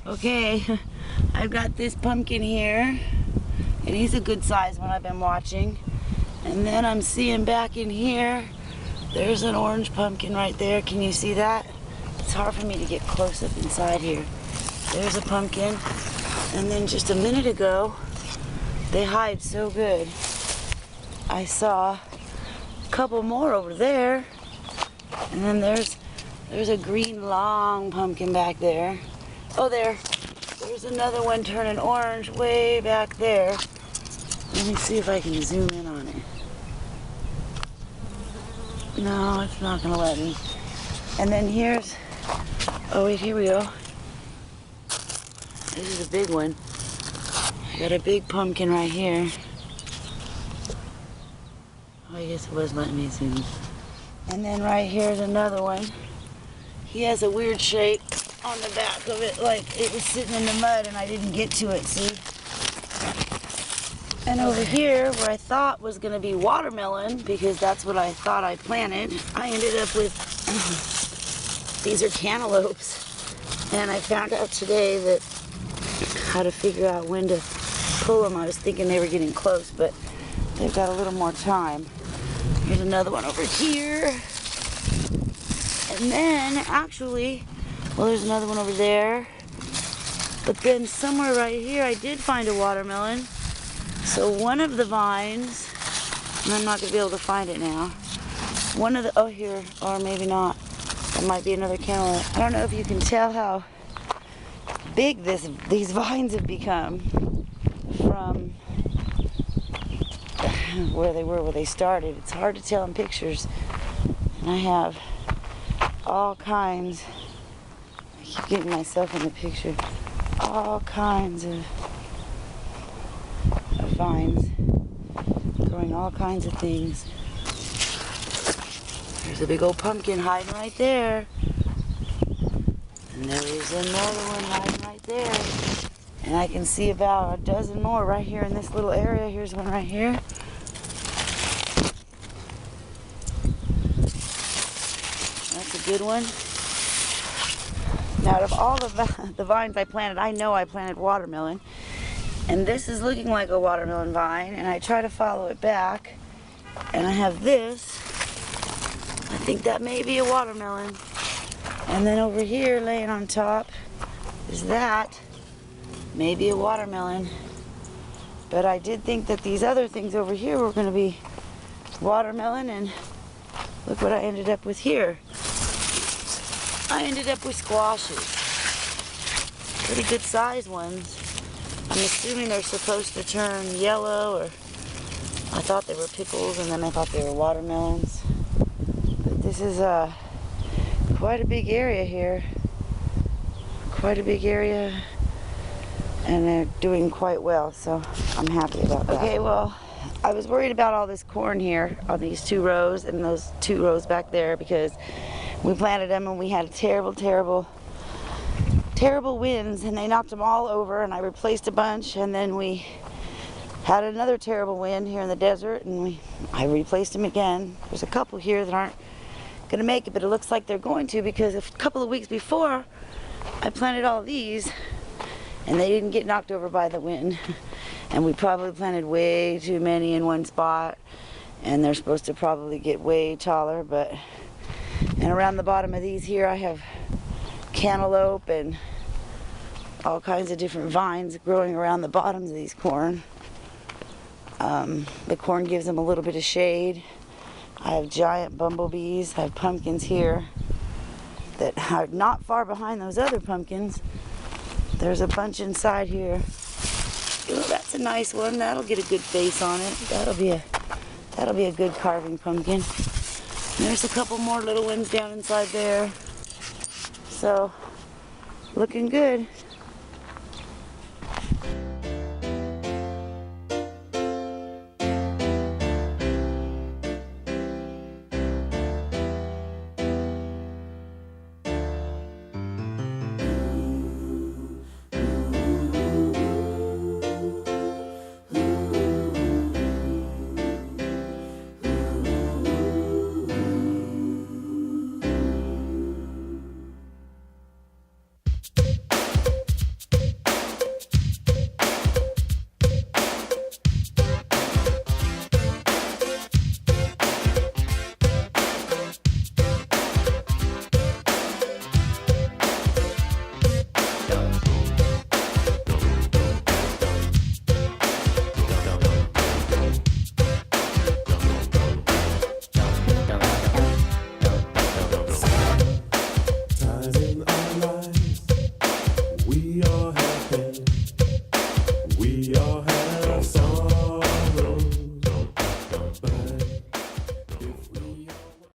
Okay, I've got this pumpkin here, and he's a good size one I've been watching. And then I'm seeing back in here, there's an orange pumpkin right there. Can you see that? It's hard for me to get close up inside here. There's a pumpkin. And then just a minute ago, they hide so good. I saw a couple more over there. And then there's a green long pumpkin back there. Oh, there's another one turning orange way back there. Let me see if I can zoom in on it. No, it's not gonna let me. And then here's, oh wait, here we go. This is a big one. I got a big pumpkin right here. Oh, I guess it was letting me zoom. And then right here's another one. He has a weird shape on the back of it, like it was sitting in the mud and I didn't get to it, see? And over here, where I thought was gonna be watermelon, because that's what I thought I planted, I ended up with, these are cantaloupes. And I found out today that how to figure out when to pull them. I was thinking they were getting close, but they've got a little more time. Here's another one over here. And then, actually, well, there's another one over there. But then somewhere right here, I did find a watermelon. So one of the vines, and I'm not going to be able to find it now. One of the, oh here, or maybe not. That might be another cantaloupe. I don't know if you can tell how big these vines have become from where they started. It's hard to tell in pictures. And I have all kinds, I keep getting myself in the picture, all kinds of vines, growing all kinds of things. There's a big old pumpkin hiding right there. And there is another one hiding right there. And I can see about a dozen more right here in this little area. Here's one right here. That's a good one. Now, out of all the vines I planted, I know I planted watermelon. And this is looking like a watermelon vine, and I try to follow it back. And I have this. I think that may be a watermelon. And then over here, laying on top, is that. Maybe a watermelon. But I did think that these other things over here were going to be watermelon, and look what I ended up with here. I ended up with squashes. Pretty good sized ones. I'm assuming they're supposed to turn yellow, or I thought they were pickles and then I thought they were watermelons. But this is quite a big area here. Quite a big area, and they're doing quite well, so I'm happy about that. Okay, well, I was worried about all this corn here on these 2 rows and those 2 rows back there, because we planted them and we had terrible winds, and they knocked them all over, and I replaced a bunch, and then we had another terrible wind here in the desert, and I replaced them again. There's a couple here that aren't gonna make it, but it looks like they're going to, because a couple of weeks before I planted all these and they didn't get knocked over by the wind. And we probably planted way too many in one spot, and they're supposed to probably get way taller. And around the bottom of these here, I have cantaloupe and all kinds of different vines growing around the bottoms of these corn. The corn gives them a little bit of shade. I have giant bumblebees. I have pumpkins here that are not far behind those other pumpkins. There's a bunch inside here. Ooh, that's a nice one. That'll get a good face on it. That'll be a good carving pumpkin. And there's a couple more little ones down inside there. So, looking good.